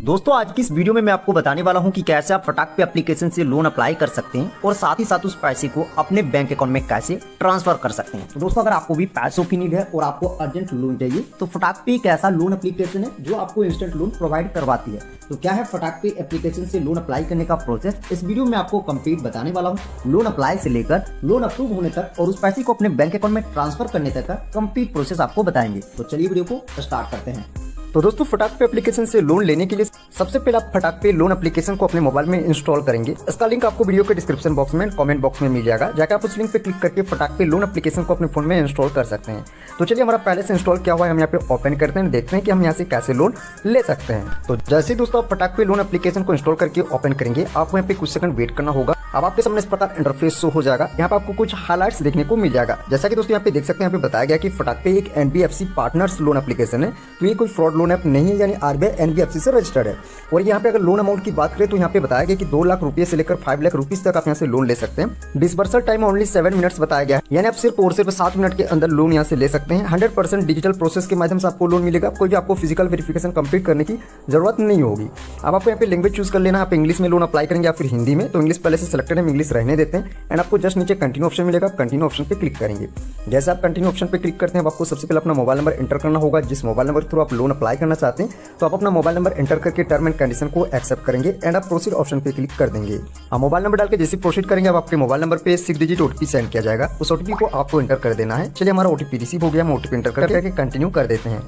दोस्तों आज की इस वीडियो में मैं आपको बताने वाला हूं कि कैसे आप फटाक पे एप्लीकेशन से लोन अप्लाई कर सकते हैं और साथ ही साथ उस पैसे को अपने बैंक अकाउंट में कैसे ट्रांसफर कर सकते हैं। तो दोस्तों अगर आपको भी पैसों की नीड है और आपको अर्जेंट लोन चाहिए तो फटाक पे एक ऐसा लोन एप्लीकेशन है जो आपको इंस्टेंट लोन प्रोवाइड करवाती है। तो क्या है फटाक पे एप्लीकेशन से लोन अप्लाई करने का प्रोसेस, इस वीडियो में आपको कंप्लीट बताने वाला हूँ। लोन अप्लाई से लेकर लोन अप्रूव होने तक और उस पैसे को अपने बैंक अकाउंट में ट्रांसफर करने तक का कंप्लीट प्रोसेस आपको बताएंगे। तो चलिए वीडियो को स्टार्ट करते हैं। तो दोस्तों फटाक पे एप्लीकेशन से लोन लेने के लिए सबसे पहले आप फटाक पे लोन एप्लीकेशन को अपने मोबाइल में इंस्टॉल करेंगे। इसका लिंक आपको वीडियो के डिस्क्रिप्शन बॉक्स में कमेंट बॉक्स में मिल जाएगा। जाकर आप उस लिंक पे क्लिक करके फटाक पे लोन एप्लीकेशन को अपने फोन में इंस्टॉल कर सकते हैं। तो चलिए हमारा पहले से इंस्टॉल किया हुआ है, हम यहाँ पे ओपन करते हैं, देखते हैं कि हम यहाँ से कैसे लोन ले सकते हैं। तो जैसे दोस्तों आप फटाक पे लोन एप्लीकेशन को इंस्टॉल करके ओपन करेंगे, आपको यहाँ पे कुछ सेकंड वेट करना होगा। अब आपके सामने इस प्रकार इंटरफेस शो हो जाएगा। यहाँ पे आपको कुछ हाइलाइट्स देखने को मिल जाएगा। जैसा कि दोस्तों यहाँ पे देख सकते हैं, यहाँ पे बताया गया कि फटाक पे एक NBFC पार्टनर्स लोन एप्लीकेशन है। तो ये कोई फ्रॉड लोन ऐप नहीं है, यानी RBI NBFC से रजिस्टर्ड है। और यहाँ पे अगर लोन अमाउंट की बात करें तो यहाँ पे बताया गया कि 2 लाख रुपए से लेकर 5 लाख रुपीज तक आप यहाँ से लोन ले सकते हैं। डिसबर्सल टाइम ओनली 7 मिनट्स बताया गया है, यानी आप सिर्फ और सिर्फ 7 मिनट के अंदर लोन यहाँ से ले सकते हैं। 100% डिजिटल प्रोसेस के माध्यम से आपको लोन मिलेगा। कोई भी आपको फिजिकल वेरिफिकेशन कंप्लीट करने की जरूरत नहीं होगी। अब आपको यहाँ पे लैंग्वेज चूज कर लेना है, आप इंग्लिश में लोन अप्लाई करेंगे या फिर हिंदी में। तो इंग्लिश पहले से सिलेक्टेड है, इंग्लिश रहने देते हैं। एंड आपको जस्ट नीचे कंटिन्यू ऑप्शन मिलेगा, कंटिन्यू ऑप्शन पे क्लिक करेंगे। जैसे आप कंटिन्यू ऑप्शन पे क्लिक करते हैं, आपको सबसे पहले अपना मोबाइल नंबर एंटर करना होगा। जिस मोबाइल नंबर थ्रू आप लोन अप्लाई करना चाहते हैं, तो आप अपना मोबाइल नंबर एंटर करके टर्म एंड कंडीशन को एक्सेप्ट करेंगे एंड आप प्रोसीड ऑप्शन पे क्लिक कर देंगे। आप मोबाइल नंबर डाल के जैसे प्रोसीड करेंगे, अब आपके मोबाइल नंबर पे 6 डिजिट OTP सेंड किया जाएगा। उस OTP को आपको एंटर कर देना है। चलिए हमारा OTP रिसीव हो गया, हम OTP एंटर करके कंटिन्यू कर देते हैं।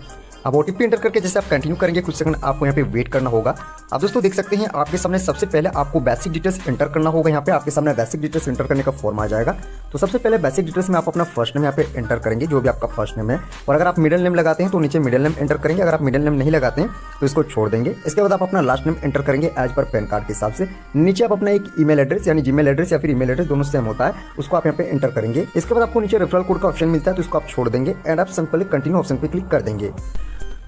अब OTP एंटर करके जैसे आप कंटिन्यू करेंगे, कुछ सेकंड आपको यहाँ पे वेट करना होगा। अब दोस्तों देख सकते हैं आपके सामने सबसे पहले आपको बेसिक डिटेल्स एंटर करना होगा। यहाँ पे आपके सामने बेसिक डिटेल्स एंटर करने का फॉर्म आ जाएगा। तो सबसे पहले बेसिक डिटेल्स में आप अपना फर्स्ट नेम यहाँ पे एंटर करेंगे, जो भी आपका फर्स्ट नेम है। और अगर आप मिडिल नेम लगाते हैं तो नीचे मिडिल नेम एंटर करेंगे। अगर आप मिडिल नेम नहीं लगाते हैं तो इसको छोड़ देंगे। इसके बाद आप अपना लास्ट नेम एंटर करेंगे एज पर पैन कार्ड के हिसाब से। नीचे आप अपना एक ईमेल एड्रेस यानी जीमेल एड्रेस या फिर ईमेल एड्रेस दोनों सेम होता है, उसको आप यहाँ पे एंटर करेंगे। इसके बाद आपको नीचे रेफरल कोड का ऑप्शन मिलता है, तो इसको आप छोड़ देंगे एंड आप सिंपली कंटिन्यू ऑप्शन पे क्लिक कर देंगे।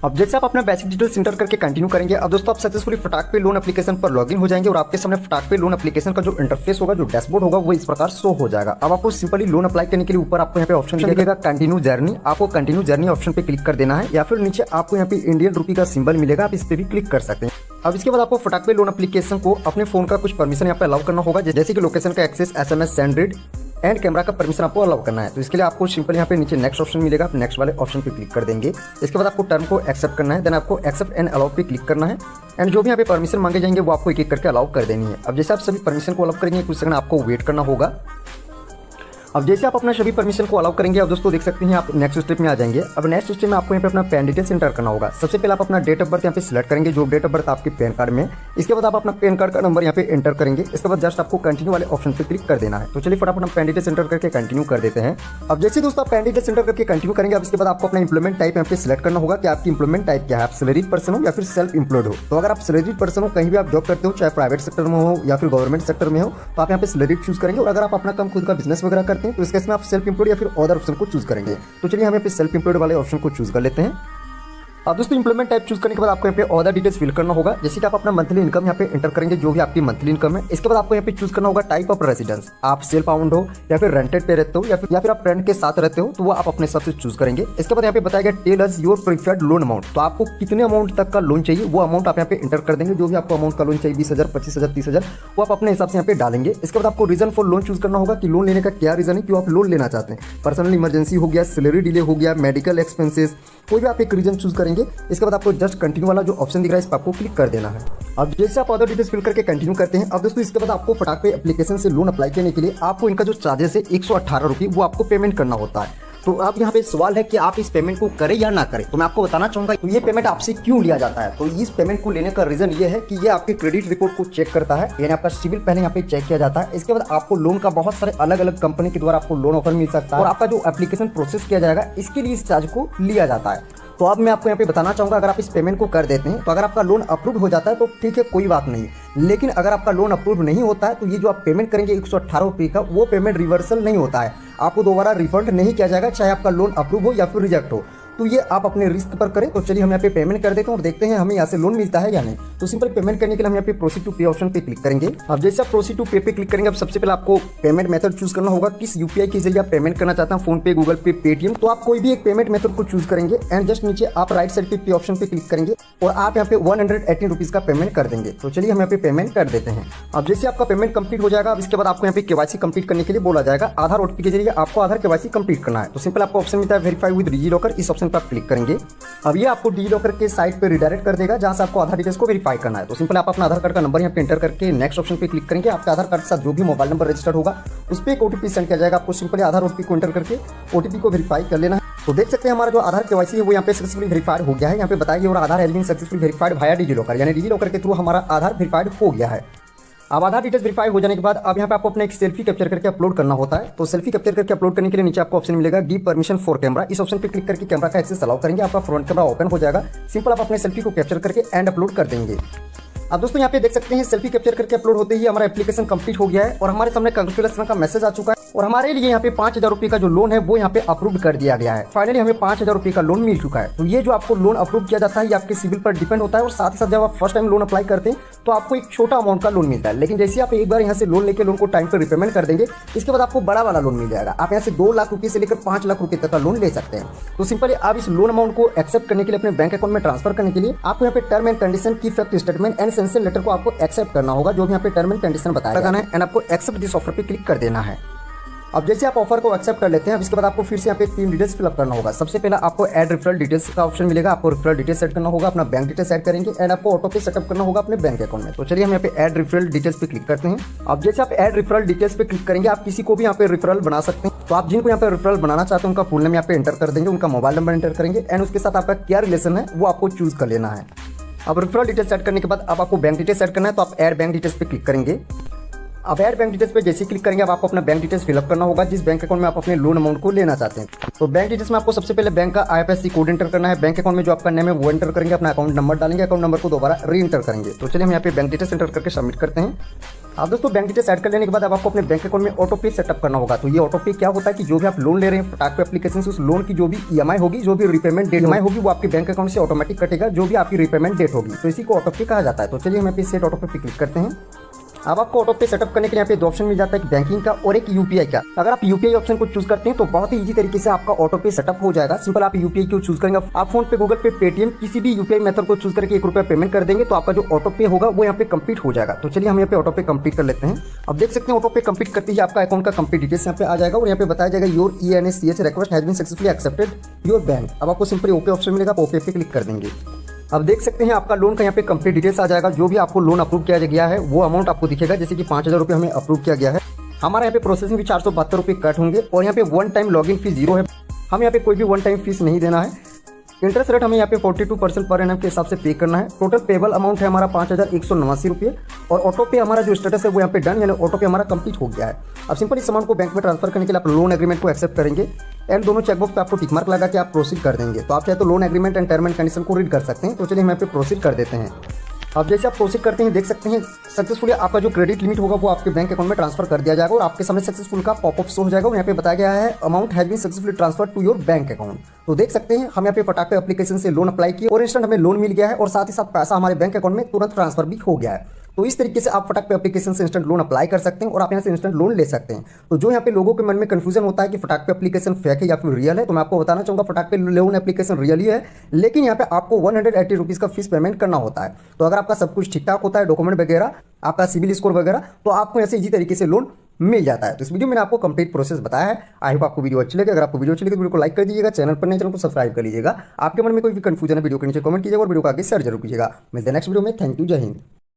अब जैसे आप अपना बेसिक डिटेल्स एंटर करके कंटिन्यू करेंगे, अब दोस्तों आप सक्सेसफुली फटाक पे लोन एप्लीकेशन पर लॉगिन हो जाएंगे और आपके सामने फटाक पे लोन एप्लीकेशन का जो इंटरफेस होगा, जो डैशबोर्ड होगा, वो इस प्रकार शो हो जाएगा। अब आपको सिंपली लोन अप्लाई करने के लिए ऊपर आपको यहाँ पे ऑप्शन दिखेगा कंटिन्यू जर्नी। आपको कंटिन्यू जर्नी ऑप्शन पे क्लिक कर देना है, या फिर नीचे आपको यहाँ पे इंडियन रुपी का सिंबल मिलेगा, आप इस पे भी क्लिक कर सकते हैं। अब इसके बाद आपको फटाक पे लोन एप्लीकेशन को अपने फोन का कुछ परमिशन यहाँ पे अलाउ करना होगा, जैसे कि लोकेशन का access, SMS send read and camera का परमिशन आपको अलाउ करना है। तो इसके लिए आपको सिंपल यहाँ पे नीचे नेक्स्ट ऑप्शन मिलेगा, आप नेक्स्ट वाले ऑप्शन पे क्लिक कर देंगे। इसके बाद आपको टर्म को एक्सेप्ट करना है, देन आपको एक्सेप्ट एंड अलाउ पे क्लिक करना है। एंड जो भी यहाँ पे परमिशन मांगे जाएंगे वो आपको एक एक करके अलाउ कर देनी है। अब जैसे आप सभी परमिशन को अलाउ करेंगे, कुछ सेकंड आपको वेट करना होगा। अब जैसे आप अपना सभी परमिशन को अलाउ करेंगे, अब दोस्तों देख सकते हैं आप नेक्स्ट स्टेप में आ जाएंगे। अब नेक्स्ट स्टेप में आपको यहाँ पे अपना पैन डिटेल्स एंटर करना होगा। सबसे पहले आप अपना डेट ऑफ बर्थ यहाँ पे सिलेक्ट करेंगे, जो डेट ऑफ बर्थ आपके पैन कार्ड में। इसके बाद आप अपना पैन कार्ड का नंबर यहाँ पे एंटर करेंगे। इसके बाद जस्ट आपको कंटिन्यू वाले ऑप्शन पे क्लिक कर देना है। तो चलिए फटाफट हम पैन डिटेल्स एंटर करके कंटिन्यू कर देते हैं। अब जैसे दोस्तों आप पैन डिटेल्स एंटर करके कंटिन्यू करेंगे, अब इसके बाद आपको अपना इंप्लॉयमेंट टाइप यहाँ पे सिलेक्ट करना होगा कि आपकी इंप्लॉयमेंट टाइप क्या है, आप सैलरीड पर्सन हो या फिर सेल्फ एम्प्लॉयड हो। तो अगर आप सैलरीड पर्सन हो, कहीं भी आप जॉब करते हो, चाहे प्राइवेट सेक्टर में हो या फिर गवर्नमेंट सेक्टर में हो, तो आप यहाँ पे सैलरीड चूज करेंगे। और अगर आप अपना काम खुद का बिजनेस वगैरह करते हैं तो इस केस में आप सेल्फ एम्प्लॉयड या फिर अदर ऑप्शन को चूज करेंगे। तो चलिए हम यहाँ पे सेल्फ एम्प्लॉयड वाले ऑप्शन को चूज कर लेते हैं। अब दोस्तों इंप्लॉयमेंट टाइप चूज करने के बाद आपको यहाँ पे ऑल द डिटेल्स फिल करना होगा, जैसे कि आप अपना मंथली इनकम यहाँ पे एंटर करेंगे, जो भी आपकी मंथली इनकम है। इसके बाद आपको यहाँ पे चूज करना होगा टाइप ऑफ रेसिडेंस, आप सेल्फ ओन्ड हो या फिर रेंटेड पे रहते हो या फिर आप फ्रेंड के साथ रहते हो, तो वो आप अपने हिसाब से चूज करेंगे। इसके बाद यहाँ पे बताया गया tell us your preferred loan amount, तो आपको कितने अमाउंट तक का लोन चाहिए वो अमाउंट आप यहाँ पे एंटर कर देंगे। जो भी आपको अमाउंट का लोन चाहिए, 20,000, 25,000, 30,000, वो आप अपने हिसाब से यहाँ पे डालेंगे। इसके बाद आपको रीजन फॉर लोन चूज करना होगा कि लोन लेने का क्या रीजन है, क्यों आप लोन लेना चाहते हैं। पर्सनल इमरजेंसी हो गया, सैलरी डिले हो गया, मेडिकल एक्सपेंसेस, कोई भी आप एक रीजन चूज करेंगे। इसके बाद आपको जस्ट कंटिन्यू वाला जो ऑप्शन दिख रहा है, इस पर आपको क्लिक कर देना है। अब जैसे आप अदर डिटेल्स फिल करके कंटिन्यू करते हैं, अब दोस्तों इसके बाद आपको फटाक पे एप्लीकेशन से लोन अप्लाई करने के लिए आपको इनका जो चार्जेस है 118 रुपये, वो आपको पेमेंट करना होता है। तो अब यहाँ पे सवाल है कि आप इस पेमेंट को करें या ना करें। तो मैं आपको बताना चाहूंगा तो ये पेमेंट आपसे क्यों लिया जाता है। तो इस पेमेंट को लेने का रीजन ये है कि ये आपके क्रेडिट रिपोर्ट को चेक करता है, यानी आपका सिविल पहले यहाँ पे चेक किया जाता है। इसके बाद आपको लोन का बहुत सारे अलग अलग कंपनी के द्वारा आपको लोन ऑफर मिल सकता है, और आपका जो एप्लीकेशन प्रोसेस किया जाएगा इसके लिए इस चार्ज को लिया जाता है। तो अब मैं आपको यहाँ पे बताना चाहूंगा, अगर आप इस पेमेंट को कर देते हैं तो अगर आपका लोन अप्रूव हो जाता है तो ठीक है, कोई बात नहीं। लेकिन अगर आपका लोन अप्रूव नहीं होता है तो ये जो आप पेमेंट करेंगे 118 रुपये का, वो पेमेंट रिवर्सल नहीं होता है, आपको दोबारा रिफंड नहीं किया जाएगा, चाहे आपका लोन अप्रूव हो या फिर रिजेक्ट हो। तो ये आप अपने रिस्क पर करें। तो चलिए हम यहाँ पे पेमेंट कर देते हैं और देखते हैं हमें यहाँ से लोन मिलता है या नहीं। तो सिंपल पेमेंट करने के लिए हम यहाँ पे प्रोसीड टू पे ऑप्शन पे क्लिक करेंगे। अब जैसे आप प्रोसीड टू पे पे क्लिक करेंगे, अब सबसे पहले आपको पेमेंट मेथड चूज करना होगा, किस यूपीआई के जरिए आप पेमेंट करना चाहते हैं, फोन पे, गूगल पे, पेटीएम। तो आप कोई भी एक पेमेंट मेथड को चूज करेंगे एंड जस्ट नीचे आप राइट साइड पे ऑप्शन पे क्लिक करेंगे और आप यहाँ पे 118 रुपीज का पेमेंट कर देंगे। तो चलिए हम यहाँ पे पेमेंट कर देते हैं। अब जैसे आपका पेमेंट कंप्लीट हो जाएगा, अब इसके बाद आपको यहाँ पे केवाईसी कंप्लीट करने के लिए बोला जाएगा। आधार ओटीपी के जरिए आपको आधार केवाईसी कंप्लीट करना है। तो सिंपल आपको ऑप्शन मिलता है वेरीफाई विद डिजिलॉकर, इस ऑप्शन पर आप क्लिक करेंगे। अब ये आपको डिजिलॉकर के साइट पे रिडायरेक्ट कर देगा जहां से आपको आधार डिटेल्स को वेरीफाई करना है। तो सिंपल आप अपना आधार कार्ड का नंबर यहाँ पे एंटर करके नेक्स्ट ऑप्शन पे क्लिक करेंगे। आपके आधार कार्ड के साथ जो भी मोबाइल नंबर रजिस्टर्ड होगा उस पर एक ओटीपी सेंड किया जाएगा। आपको सिंपली आधार ओटीपी को एंटर करके ओटीपी को वेरीफाई कर लेना है। तो देख सकते हैं हमारा जो आधार केवाईसी है वो यहाँ पे सक्सेसफुली वेरीफाइड हो गया है। यहाँ पे बताइए और Aadhaar has been successfully verified via DigiLocker, यानी डिजिलॉकर के थ्रू हमारा आधार वेरीफाइड हो गया है। अब आधार डिटेल्स वेरीफाई हो जाने के बाद अब यहाँ पे आपको अपना एक सेल्फी कैप्चर करके अपलोड करना होता है। तो सेल्फी कैप्चर करके अपलोड करने के लिए नीचे आपको ऑप्शन मिलेगा गिव परमिशन फॉर कैमरा, इस ऑप्शन पे क्लिक करके कैमरा का एक्सेस अलाउ करेंगे। आपका फ्रंट कैमरा ओपन हो जाएगा। सिंपल आप अपने सेल्फी को कैप्चर करके एंड अपलोड कर देंगे। अब दोस्तों यहाँ पे देख सकते हैं सेल्फी कैप्चर करके अपलोड होते ही हमारा एप्लीकेशन कंप्लीट हो गया है और हमारे सामने कांग्रेचुलेशन का मैसेज आ चुका है और हमारे लिए यहाँ पे 5,000 रुपए का जो लोन है वो यहाँ पे अप्रूव कर दिया गया है। फाइनली हमें 5,000 रुपए का लोन मिल चुका है। तो ये जो आपको लोन अप्रूव किया जाता है ये आपके सिविल पर डिपेंड होता है और साथ ही साथ जब आप फर्स्ट टाइम लोन अप्लाई करते हैं तो आपको एक छोटा अमाउंट का लोन मिलता है, लेकिन जैसे आप एक बार यहाँ से लोन लेके लोन को टाइम पर रिपेमेंट कर देंगे इसके बाद आपको बड़ा वाला लोन मिल जाएगा। आप यहाँ से 2 लाख रुपए से लेकर 5 लाख रुपए तक का लोन ले सकते हैं। तो सिंपली आप इस लोन अमाउंट को एक्सेप्ट करने के लिए अपने बैंक अकाउंट में ट्रांसफर करने के लिए आपको यहाँ पे term and condition key fact statement and sanction letter को आपको एक्सेप्ट करना होगा, जो भी यहाँ पे टर्म एंड कंडीशन बताया गया है एंड आपको एक्सेप्ट दिस ऑफर पे क्लिक कर देना है। अब जैसे आप ऑफर को एक्सेप्ट कर लेते हैं, अब इसके बाद आपको फिर से यहाँ पे 3 डिटेल्स फिलअप करना होगा। सबसे पहले आपको ऐड रेफरल डिटेल्स का ऑप्शन मिलेगा। आपको रेफरल डिटेल्स सेट करना होगा, अपना बैंक डिटेल्स ऐड करेंगे एंड आपको ऑटो पे सेटअप करना होगा अपने बैंक अकाउंट में। तो चलिए हम यहाँ पे ऐड रेफरल डिटेल्स पे क्लिक करते हैं। अब जैसे आप ऐड रेफरल डिटेल्स पे क्लिक करेंगे आप किसी को भी यहाँ पे रेफरल बना सकते हैं। तो आप जिनको यहाँ पे रेफरल बनाना चाहते हैं उनका फुल नेम यहाँ पे एंटर कर देंगे, उनका मोबाइल नंबर एंटर करेंगे एंड उसके साथ आपका क्या रिलेशन है वो आपको चूज कर लेना है। अब रेफरल डिटेल्स सेट करने के बाद अब आपको बैंक डिटेल्स सेट करना है। तो आप ऐड बैंक डिटेल्स पे क्लिक करेंगे। अब ऐड बैंक डिटेल्स पे जैसे क्लिक करेंगे अब आपको अपना बैंक डिटेल्स फिलअप करना होगा जिस बैंक अकाउंट में आप अपने लोन अमाउंट को लेना चाहते हैं। तो बैंक डिटेल्स में आपको सबसे पहले बैंक का IFSC कोड एंटर करना है। बैंक अकाउंट में जो आपका नेम है वो एंटर करेंगे, अपना अकाउंट नंबर डालेंगे, अकाउंट नंबर को दोबारा री एंटर करेंगे। तो चलिए हम यहाँ पे बैंक डिटेल्स एंटर करके सबमिट करते हैं। अब दोस्तों बैंक डिटेल्स ऐड कर लेने के बाद अब आपको अपने बैंक अकाउंट में ऑटो पे सेटअप करना होगा। तो ये ऑटो पे क्या होता है कि जो भी आप लोन ले रहे हैं फटाक पे एप्लीकेशन से उस लोन की जो भी EMI होगी, जो भी रिपेमेंट डेट EMI होगी वो आपके बैंक अकाउंट से ऑटोमेटिक कटेगा, जो भी आपकी रिपेमेंट डेट होगी। तो इसी को ऑटो पे कहा जाता है। तो चलिए हम यहाँ पे सेट ऑटो पे क्लिक करते हैं। अब आपको ऑटो पे सेटअप करने के लिए यहाँ पे 2 ऑप्शन मिल जाता है, एक बैंकिंग का और एक यूपीआई का। अगर आप यूपीआई ऑप्शन को चूज करते हैं तो बहुत ही इजी तरीके से आपका ऑटो पे सेटअप हो जाएगा। सिंपल आप यूपीआई को चूज करेंगे, आप फोन पे, गूगल पे, पेटीएम किसी भी यूपीआई मेथड को चूज करके 1 रुपया पेमेंट कर देंगे तो आपका जो ऑटो पे होगा वो यहाँ पे कंप्लीट हो जाएगा। तो चलिए हम यहाँ पे ऑटो पे कंप्लीट कर लेते हैं। अब देख सकते हैं ऑटो पे कंप्लीट करते ही आपका अकाउंट का कंप्लीट डिटेल्स यहाँ पे आ जाएगा और यहाँ पे बताया जाएगा your ENSCH request has been successfully accepted your bank. अब आपको सिंपली ओके ऑप्शन मिलेगा, आप ओके पे क्लिक कर देंगे। अब देख सकते हैं आपका लोन का यहाँ पे कंप्लीट डिटेल्स आ जाएगा। जो भी आपको लोन अप्रूव किया गया है वो अमाउंट आपको दिखेगा, जैसे कि 5,000 रुपये हमें अप्रूव किया गया है। हमारा यहाँ पे प्रोसेसिंग भी 472 रुपये कट होंगे और यहाँ पे 1 टाइम लॉगिन फीस 0 है। हम यहाँ पे कोई भी 1 टाइम फीस नहीं देना है। इंटरेस्ट रेट हमें यहाँ पे 42% पर एनम के हिसाब से पे करना है। टोटल पेबल अमाउंट है हमारा 5,189 रुपये और ऑटो पे हमारा जो स्टेटस है वो यहाँ पे डन, यानी ऑटो पे हमारा कंप्लीट हो गया है। अब सिंपल इस अमाउंट को बैंक में ट्रांसफर करने के लिए आप लोन एग्रीमेंट को एक्सेप्ट करेंगे एंड दोनों चेकबॉक्स पे आपको टिक मार्क लगा के आप प्रोसीड कर देंगे। तो आप चाहे तो loan agreement and term and condition को रीड कर सकते हैं। तो चलिए हम यहाँ पे प्रोसीड कर देते हैं। अब जैसे आप प्रोसीड करते हैं देख सकते हैं सक्सेसफुली आपका जो क्रेडिट लिमिट होगा वो आपके बैंक अकाउंट में ट्रांसफर कर दिया जाएगा और आपके सामने सक्सेसफुल का पॉपअप शो हो जाएगा और यहाँ पे बताया गया है amount has been successfully transfer to your bank account. तो देख सकते हैं हम यहाँ पे फटाक पे एप्लीकेशन से लोन अप्लाई किया और इंस्टेंट हमें लोन मिल गया है और साथ ही साथ पैसा हमारे बैंक अकाउंट में तुरंत ट्रांसफर भी हो गया है। तो इस तरीके से आप फटाक पे एप्लीकेशन से इंस्टेंट लोन अप्लाई कर सकते हैं और आप यहाँ से इंस्टेंट लोन ले सकते हैं। तो जो यहाँ पे लोगों के मन में कंफ्यूजन होता है कि फटाक पे एप्लीकेशन फेक है या फिर रियल है, तो मैं आपको बताना चाहूँगा फटाक पे लोन एप्लीकेशन रियल ही है, लेकिन यहाँ पे आपको 180 रुपीज़ का फीस पेमेंट करना होता है। तो अगर आपका सब कुछ ठीक ठाक होता है, डॉक्यूमेंट वगैरह, आपका सिविल स्कोर वगैरह, तो आपको ऐसे इजी तरीके से लोन मिल जाता है। तो इस वीडियो में मैंने आपको कंप्लीट प्रोसेस बताया है। आई होप आपको वीडियो अच्छी लगे। अगर आपको वीडियो अच्छी लगे तो वीडियो को लाइक कर दीजिएगा, चैनल पर नए चैनल को सब्सक्राइब कर लीजिएगा। आपके मन में कोई भी कंफ्यूजन है वीडियो के नीचे कमेंट कीजिएगा और वीडियो को आगे शेयर जरूर कीजिएगा। मिलते हैं नेक्स्ट वीडियो में। थैंक यू, जय हिंद।